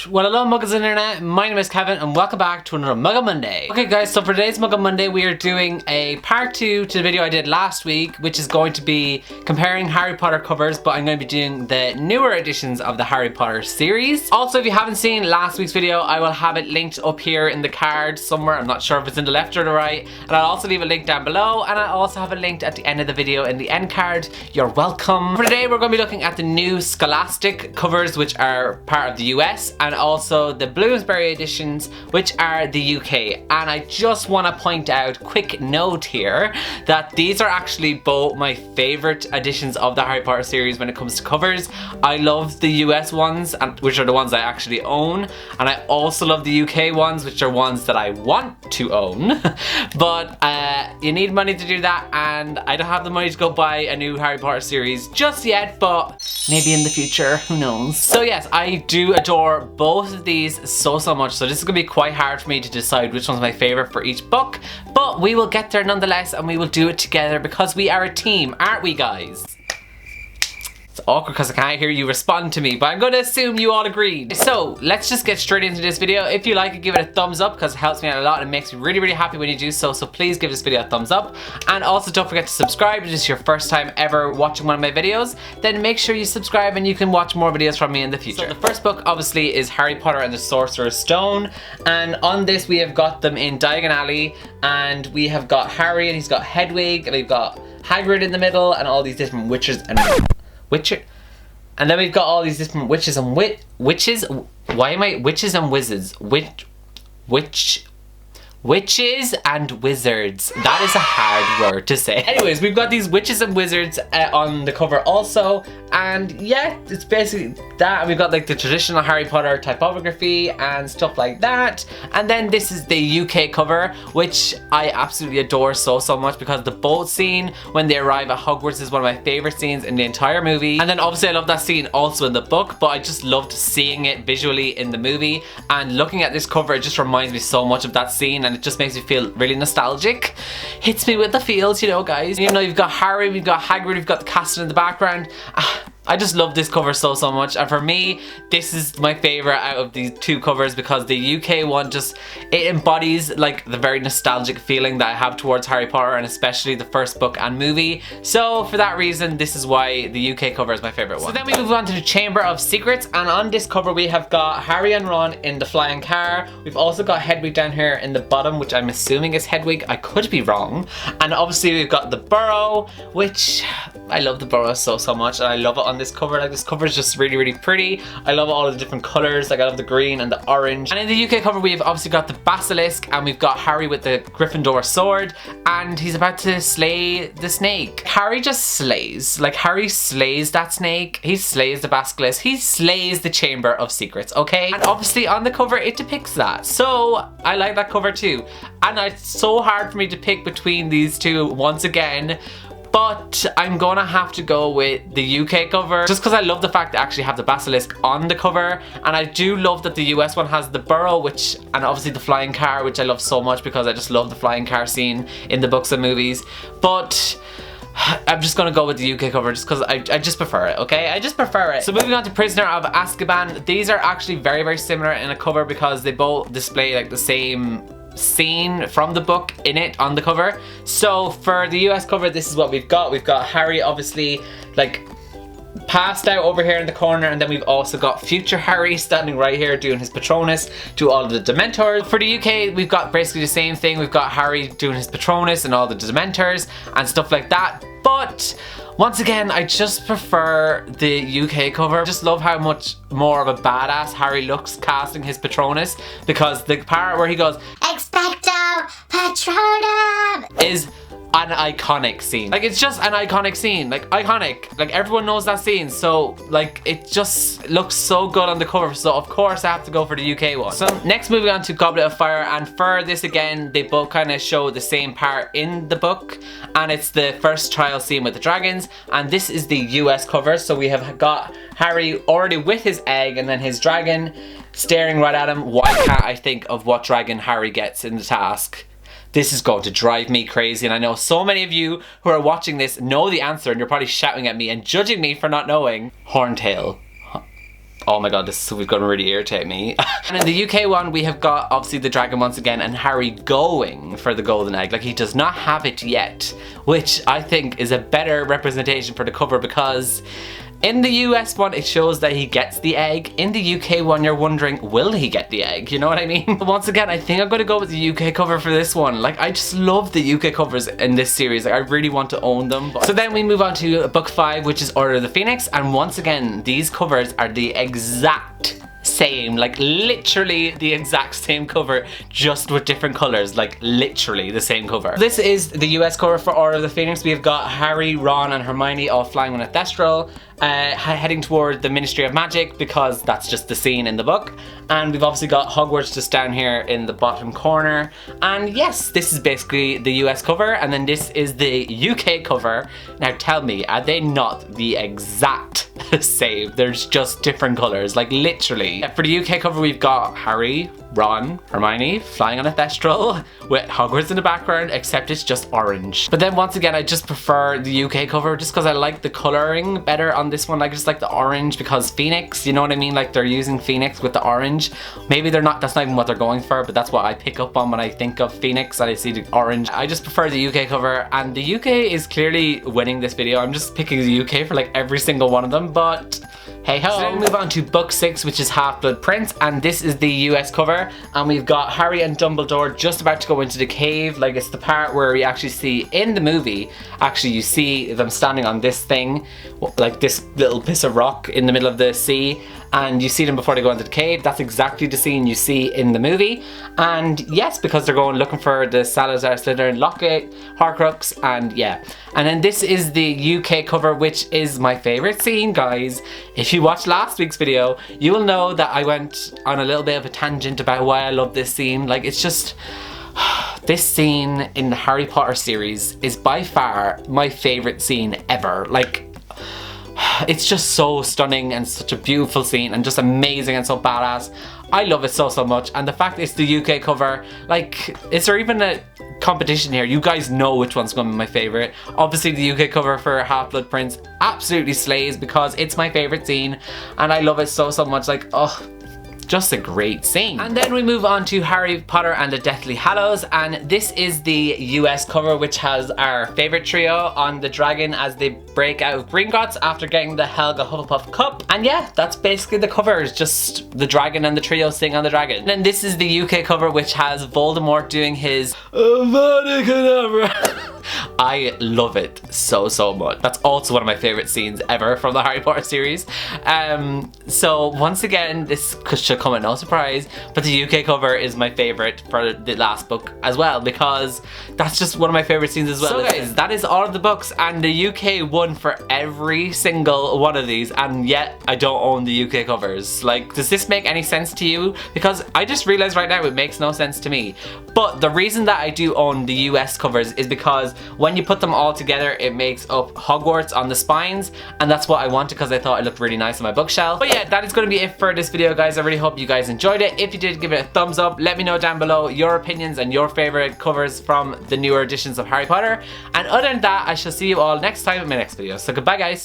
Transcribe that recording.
Well, hello Muggles Internet, my name is Kevin and welcome back to another Muggle Monday. Okay guys, so for today's Muggle Monday we are doing a part 2 to the video I did last week, which is going to be comparing Harry Potter covers, but I'm going to be doing the newer editions of the Harry Potter series. Also, if you haven't seen last week's video, I will have it linked up here in the card somewhere. I'm not sure if it's in the left or the right, and I'll also leave a link down below, and I'll also have it linked at the end of the video in the end card. You're welcome. For today we're going to be looking at the new Scholastic covers, which are part of the US, and also the Bloomsbury editions, which are the UK. And I just want to point out, quick note here, that these are actually both my favorite editions of the Harry Potter series when it comes to covers. I love the US ones, which are the ones I actually own, and I also love the UK ones, which are ones that I want to own. But you need money to do that, and I don't have the money to go buy a new Harry Potter series just yet, but maybe in the future, who knows. So yes, I do adore both of these so much, so this is gonna be quite hard for me to decide which one's my favorite for each book, but we will get there nonetheless, and we will do it together because we are a team, aren't we guys? It's awkward because I can't hear you respond to me, but I'm going to assume you all agreed. So let's just get straight into this video. If you like it, give it a thumbs up because it helps me out a lot and makes me really happy when you do so. So please give this video a thumbs up, and also don't forget to subscribe if this is your first time ever watching one of my videos. Then make sure you subscribe and you can watch more videos from me in the future. So the first book obviously is Harry Potter and the Sorcerer's Stone, and on this we have got them in Diagon Alley, and we have got Harry and he's got Hedwig, and we've got Hagrid in the middle, and all these different witches and and then we've got all these different witches and witches. Why am I witches and wizards? Witches and wizards. That is a hard word to say. Anyways, we've got these witches and wizards on the cover also, and yeah, it's basically that. And we've got like the traditional Harry Potter typography and stuff like that. And then this is the UK cover, which I absolutely adore so much, because the boat scene when they arrive at Hogwarts is one of my favorite scenes in the entire movie. And then obviously I love that scene also in the book, but I just loved seeing it visually in the movie. And looking at this cover, it just reminds me so much of that scene, and it just makes me feel really nostalgic. Hits me with the feels, you know guys. You know, you've got Harry, we've got Hagrid, we've got the castle in the background. I just love this cover so much, and for me this is my favorite out of these two covers, because the UK one just, it embodies like the very nostalgic feeling that I have towards Harry Potter, and especially the first book and movie. So for that reason, this is why the UK cover is my favorite one. So then we move on to the Chamber of Secrets, and on this cover we have got Harry and Ron in the flying car. We've also got Hedwig down here in the bottom, which I'm assuming is Hedwig. I could be wrong. And obviously we've got the Burrow, which I love the Burrow so much, and I love it on this cover. Like, this cover is just really pretty. I love all of the different colors. Like, I love the green and the orange. And in the UK cover we have obviously got the basilisk, and we've got Harry with the Gryffindor sword, and he's about to slay the snake. Harry just slays. Like, Harry slays that snake. He slays the basilisk. He slays the Chamber of Secrets, okay? And obviously on the cover it depicts that. So I like that cover too. And it's so hard for me to pick between these two once again, but I'm gonna have to go with the UK cover, just because I love the fact that I actually have the basilisk on the cover, and I do love that the US one has the Burrow, which, and obviously the flying car, which I love so much because I just love the flying car scene in the books and movies. But I'm just gonna go with the UK cover just because I just prefer it, okay? I just prefer it. So moving on to Prisoner of Azkaban, these are actually very similar in a cover because they both display like the same scene from the book in it on the cover. So for the US cover, this is what we've got. We've got Harry obviously like passed out over here in the corner, and then we've also got future Harry standing right here doing his Patronus to all of the Dementors. For the UK, we've got basically the same thing. We've got Harry doing his Patronus and all the Dementors and stuff like that, but once again, I just prefer the UK cover. I just love how much more of a badass Harry looks casting his Patronus, because the part where he goes Expecto Patronum is an iconic scene. Like, it's just an iconic scene. Like, iconic. Like, everyone knows that scene. So, like, it just looks so good on the cover. So, of course, I have to go for the UK one. So, next moving on to Goblet of Fire. And for this, again, they both kind of show the same part in the book. And it's the first trial scene with the dragons. And this is the US cover. So, we have got Harry already with his egg and then his dragon staring right at him. Why can't I think of what dragon Harry gets in the task? This is going to drive me crazy, and I know so many of you who are watching this know the answer, and you're probably shouting at me and judging me for not knowing. Horntail. Oh my god, this is gonna really irritate me. And in the UK one, we have got obviously the dragon once again and Harry going for the golden egg. Like, he does not have it yet, which I think is a better representation for the cover, because in the US one, it shows that he gets the egg. In the UK one, you're wondering, will he get the egg? You know what I mean? Once again, I think I'm gonna go with the UK cover for this one. Like, I just love the UK covers in this series. Like, I really want to own them. So then we move on to book 5, which is Order of the Phoenix. And once again, these covers are the exact same, like literally the exact same cover, just with different colors, like literally the same cover. This is the US cover for Order of the Phoenix. We've got Harry, Ron and Hermione all flying on a Thestral, heading toward the Ministry of Magic, because that's just the scene in the book. And we've obviously got Hogwarts just down here in the bottom corner. And yes, this is basically the US cover, and then this is the UK cover. Now tell me, are they not the exact same? There's just different colors, like literally. For the UK cover, we've got Harry, Ron, Hermione flying on a Thestral with Hogwarts in the background, except it's just orange. But then once again, I just prefer the UK cover just because I like the coloring better on this one. I just like the orange because Phoenix, you know what I mean? Like, they're using Phoenix with the orange. Maybe they're not, that's not even what they're going for, but that's what I pick up on when I think of Phoenix and I see the orange. I just prefer the UK cover, and the UK is clearly winning this video. I'm just picking the UK for like every single one of them, but hey ho. So then we move on to book 6, which is Half-Blood Prince, and this is the US cover, and we've got Harry and Dumbledore just about to go into the cave. Like, it's the part where we actually see in the movie, actually you see them standing on this thing, like this little piece of rock in the middle of the sea, and you see them before they go into the cave. That's exactly the scene you see in the movie. And yes, because they're going looking for the Salazar Slytherin locket, Horcrux, and yeah. And then this is the UK cover, which is my favorite scene, guys. If you watched last week's video, you will know that I went on a little bit of a tangent about why I love this scene. Like, it's just, this scene in the Harry Potter series is by far my favorite scene ever. Like, it's just so stunning and such a beautiful scene and just amazing and so badass. I love it so much, and the fact it's the UK cover, like, is there even a competition here? You guys know which one's gonna be my favorite. Obviously the UK cover for Half-Blood Prince absolutely slays because it's my favorite scene and I love it so much. Like, oh, just a great scene. And then we move on to Harry Potter and the Deathly Hallows, and this is the US cover, which has our favorite trio on the dragon as they break out of Gringotts after getting the Helga Hufflepuff cup. And yeah, that's basically the cover. It's just the dragon and the trio sing on the dragon. And then this is the UK cover, which has Voldemort doing his I love it so much. That's also one of my favorite scenes ever from the Harry Potter series. So once again, this should come at no surprise, but the UK cover is my favorite for the last book as well, because that's just one of my favorite scenes as well. So guys, that is all of the books, and the UK won for every single one of these, and yet I don't own the UK covers. Like, does this make any sense to you? Because I just realized right now it makes no sense to me. But the reason that I do own the US covers is because when you put them all together, it makes up Hogwarts on the spines, and that's what I wanted because I thought it looked really nice on my bookshelf. But yeah, that is going to be it for this video, guys. I really hope you guys enjoyed it. If you did, give it a thumbs up. Let me know down below your opinions and your favorite covers from the newer editions of Harry Potter. And other than that, I shall see you all next time in my next video. So goodbye, guys.